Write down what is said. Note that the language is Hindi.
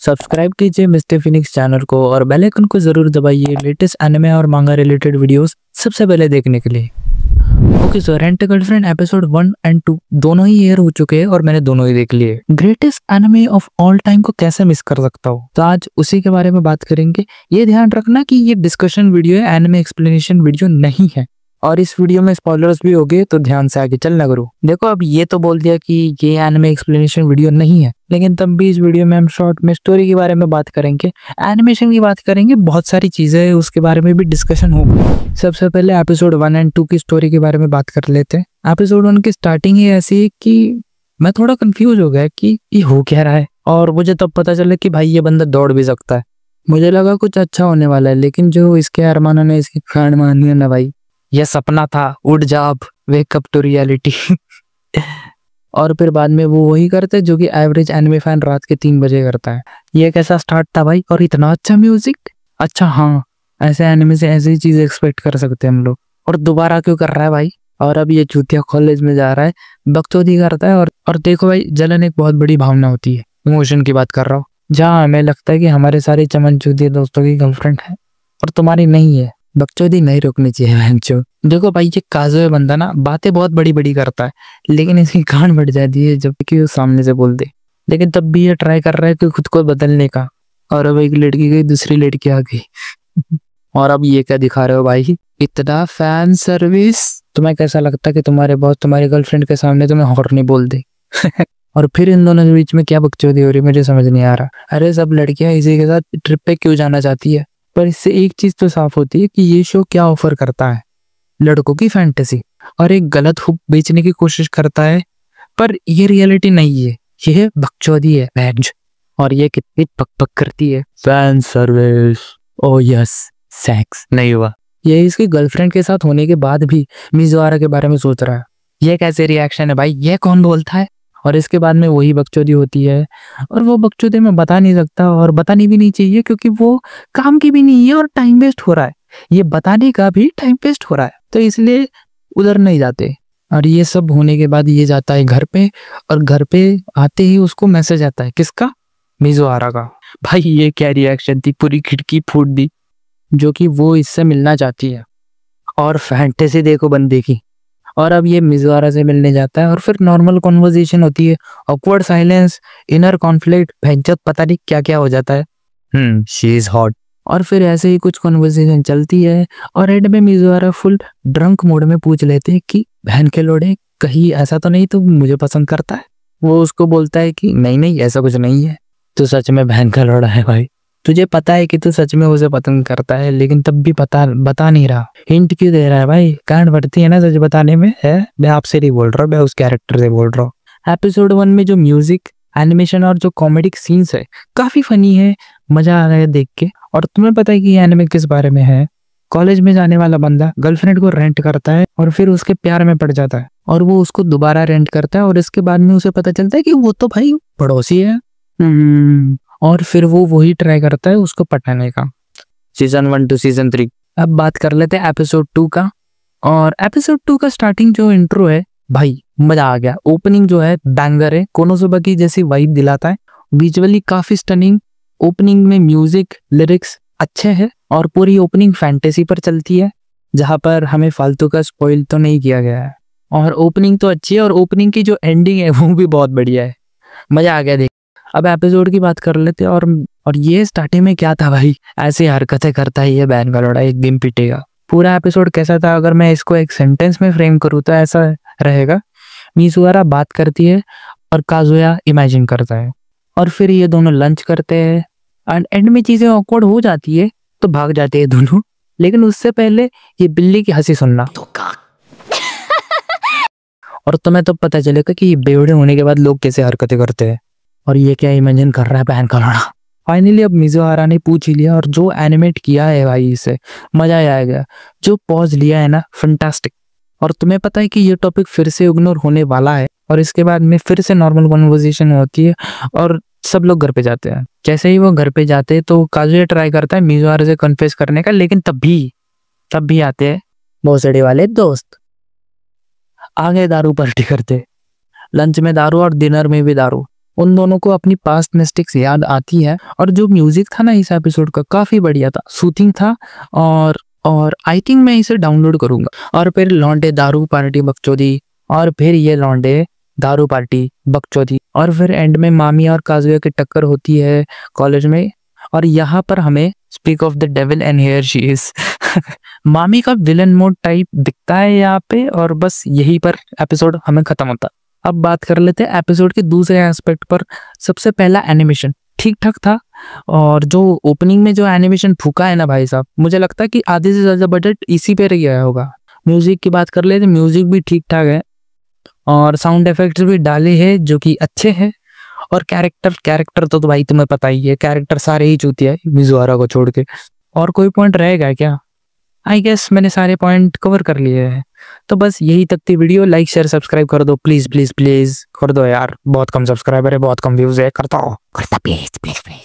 सब्सक्राइब कीजिए मिस्टर फिनिक्स चैनल को और बेल आइकन को जरूर दबाइए लेटेस्ट एनिमे और मांगा रिलेटेड वीडियोस सबसे पहले देखने के लिए। Okay so rent a girlfriend episode 1 and 2 दोनों ही एयर हो चुके हैं और मैंने दोनों ही देख लिए। Greatest anime of all time को कैसे मिस कर सकता हूँ, तो आज उसी के बारे में बात करेंगे। ये ध्यान रखना कि ये डिस्कशन वीडियो है, एनिमे एक्सप्लेनेशन वीडियो नहीं है और इस वीडियो में स्पॉयलर्स भी होंगे, तो ध्यान से आगे चलना करो। देखो अब ये तो बोल दिया कि ये एनिमे एक्सप्लेनेशन वीडियो नहीं है, लेकिन तब भी इस वीडियो में हम शॉर्ट में स्टोरी के बारे में बात करेंगे, एनिमेशन की बात करेंगे, बहुत सारी चीजें हैं उसके बारे में भी डिस्कशन होगा। सबसे पहले एपिसोड 1 एंड 2 की स्टोरी के बारे में बात कर लेते हैं। एपिसोड 1 की स्टार्टिंग ही ऐसी है कि मैं थोड़ा कंफ्यूज हो गया कि ये हो क्या रहा है, और मुझे तब पता चला कि भाई ये बंदा दौड़ भी सकता है। मुझे लगा कुछ अच्छा होने वाला है, लेकिन जो इसके अरमानों ने इसकी खांड मानी है ना भाई, यह सपना था, उठ जा अब, वेकअप टू रियलिटी। और फिर बाद में वो वही करते जो कि एवरेज एनिमे फैन रात के 3 बजे करता है। ये कैसा स्टार्ट था भाई, और इतना अच्छा म्यूजिक। अच्छा हाँ, ऐसे एनिमे से ऐसी चीज एक्सपेक्ट कर सकते हैं हम लोग। और दोबारा क्यों कर रहा है भाई, और अब ये चूतिया कॉलेज में जा रहा है, बकचोदी करता है। और देखो भाई, जलन एक बहुत बड़ी भावना होती है, इमोशन की बात कर रहा हूँ, जहाँ हमें लगता है कि हमारे सारे चमन चूतिया दोस्तों की गर्लफ्रेंड है और तुम्हारी नहीं है। बकचोदी नहीं रोकनी चाहिए बहनचोद। देखो भाई, ये काजुए बंदा ना बातें बहुत बड़ी बड़ी करता है, लेकिन इसकी कान बढ़ जाती है जब कि वो सामने से बोल दे। लेकिन तब भी ये ट्राई कर रहा है कि खुद को बदलने का, और अब एक लड़की गई, दूसरी लड़की आ गई। और अब ये क्या दिखा रहे हो भाई, इतना फैन सर्विस। तुम्हें कैसा लगता है कि तुम्हारे बॉस तुम्हारी गर्लफ्रेंड के सामने तुम्हें हॉट नहीं बोल दे? और फिर इन दोनों के बीच में क्या बकचोदी हो रही है, मुझे समझ नहीं आ रहा। अरे सब लड़कियां इसी के साथ ट्रिप पे क्यों जाना चाहती है? पर इससे एक चीज तो साफ होती है कि ये शो क्या ऑफर करता है, लड़कों की फैंटेसी और एक गलत हुक बेचने की कोशिश करता है। पर ये रियलिटी नहीं है, ये बकचोदी है बैंज। और ये कितनी पक करती है, फैन सर्विस। ओ यस, सेक्स नहीं हुआ। ये इसकी गर्लफ्रेंड के साथ होने के बाद भी मिजुआरा के बारे में सोच रहा है। ये कैसे रिएक्शन है भाई, ये कौन बोलता है? और इसके बाद में वही बकचोदी होती है, और वो बकचोदी में बता नहीं सकता और बतानी भी नहीं चाहिए, क्योंकि वो काम की भी नहीं है और टाइम वेस्ट हो रहा है। ये बताने का भी टाइम वेस्ट हो रहा है, तो इसलिए उधर नहीं जाते। और ये सब होने के बाद ये जाता है घर पे, और घर पे आते ही उसको मैसेज आता है, किसका? मिजुआरा का। भाई ये क्या रिएक्शन थी, पूरी खिड़की फूट दी, जो कि वो इससे मिलना चाहती है। और फैंटेसी देखो बंदे की। और अब ये मिजुआरा से मिलने जाता है, और फिर नॉर्मल कॉन्वर्सेशन होती है, ऑकवर्ड साइलेंस, इनर कॉन्फ्लिक्ट, भैंचोद पता नहीं क्या क्या हो जाता है। She is hot. और फिर ऐसे ही कुछ कॉन्वर्सेशन चलती है, और एंड में मिजुआरा फुल ड्रंक मोड में पूछ लेते हैं कि बहन के लोड़े, कहीं ऐसा तो नहीं तो मुझे पसंद करता है? वो उसको बोलता है कि नहीं नहीं, ऐसा कुछ नहीं है, तू सच में बहन का लोड़ा है भाई। तुझे पता है कि तू सच में उसे पसंद करता है, लेकिन तब भी बता नहीं रहा। हिंट क्यों दे रहा है भाई? कांड बढ़ती है ना सच बताने में। है, मैं आपसे नहीं बोल रहा, मैं उस कैरेक्टर से बोल रहा हूँ। एपिसोड 1 में जो म्यूजिक, एनिमेशन और जो कॉमेडिक सीन्स है, काफी फनी है, मजा आ रहा है देख के। और तुम्हें पता है कि ये एनिमे किस बारे में है? कॉलेज में जाने वाला बंदा गर्लफ्रेंड को रेंट करता है और फिर उसके प्यार में पड़ जाता है, और वो उसको दोबारा रेंट करता है, और इसके बाद में उसे पता चलता है कि वो तो भाई पड़ोसी है। और फिर वो वही ट्राई करता है उसको पटाने का। Season 1 to season 3। अब बात कर लेते हैं एपिसोड 2 का। और एपिसोड 2 का स्टार्टिंग जो इंट्रो है भाई, मजा आ गया। ओपनिंग जो है बैंगर है, कोनोसुबा की जैसी वाइब दिलाता है, विजुअली काफी स्टनिंग। ओपनिंग में म्यूजिक, लिरिक्स अच्छे हैं, और पूरी ओपनिंग फैंटेसी पर चलती है, जहां पर हमें फालतू का स्पॉइल तो नहीं किया गया है। और ओपनिंग तो अच्छी है, और ओपनिंग की जो एंडिंग है वो भी बहुत बढ़िया है, मजा आ गया देख। अब एपिसोड की बात कर लेते हैं। और ये स्टार्टिंग में क्या था भाई, ऐसी हरकतें करता है ये बहन का लोड़ा, एक दिन पिटेगा। पूरा एपिसोड कैसा था, अगर मैं इसको एक सेंटेंस में फ्रेम करूँ तो ऐसा रहेगा, मिजुआरा बात करती है और काजुया इमेजिन करता है, और फिर ये दोनों लंच करते हैं, एंड एंड में चीजें ऑकवर्ड हो जाती है तो भाग जाते हैं दोनों। लेकिन उससे पहले ये बिल्ली की हंसी सुनना। और तुम्हें तो पता चलेगा कि बेवड़े होने के बाद लोग कैसे हरकतें करते हैं। और ये क्या इमेजिन कर रहा है बहन का लड़ा। फाइनली अब मिजुआरा ने पूछ ही लिया, और जो एनिमेट किया है भाई, इसे मजा ही आ गया। जो पॉज लिया है ना, फंटास्टिक। और तुम्हें पता है कि ये टॉपिक फिर से इग्नोर होने वाला है, और इसके बाद में फिर से नॉर्मल कन्वर्सेशन होती है, और सब लोग घर पे जाते हैं। जैसे ही वो घर पे जाते हैं तो काजुया ट्राई करता है मिजुआरा से कन्फेस करने का, लेकिन तब भी आते हैं भोसड़ी वाले दोस्त। आगे दारू पार्टी करते, लंच में दारू और डिनर में भी दारू। उन दोनों को अपनी पास्ट मिस्टेक्स याद आती है। और जो म्यूजिक था ना इस एपिसोड का काफी बढ़िया था, सूथिंग था। और आई थिंक मैं इसे डाउनलोड करूंगा। और फिर लौंडे दारू पार्टी बकचोदी, और फिर ये लौंडे दारू पार्टी बकचोदी, और फिर एंड में मामी और काजुया की टक्कर होती है कॉलेज में। और यहाँ पर हमें speak of the devil and here she is मामी का विलन मोड टाइप दिखता है यहाँ पे, और बस यहीं पर एपिसोड हमें खत्म होता। अब बात कर लेते हैं एपिसोड के दूसरे एस्पेक्ट पर। सबसे पहला एनिमेशन ठीक ठाक था, और जो ओपनिंग में जो एनिमेशन फूका है ना भाई साहब, मुझे लगता है कि आधे से ज्यादा बजट इसी पे गया होगा। म्यूजिक की बात कर लेते, म्यूजिक भी ठीक ठाक है, और साउंड इफेक्ट्स भी डाले हैं जो कि अच्छे हैं। और कैरेक्टर तो भाई तुम्हें पता ही है, कैरेक्टर सारे ही चूतिया है मिजुआरा को छोड़ के। और कोई पॉइंट रहेगा क्या? आई गेस मैंने सारे पॉइंट कवर कर लिए हैं। तो बस यही तक थी वीडियो। लाइक शेयर सब्सक्राइब कर दो प्लीज प्लीज प्लीज कर दो यार, बहुत कम सब्सक्राइबर है, बहुत कम व्यूज है, करता प्लीज प्लीज प्लीज।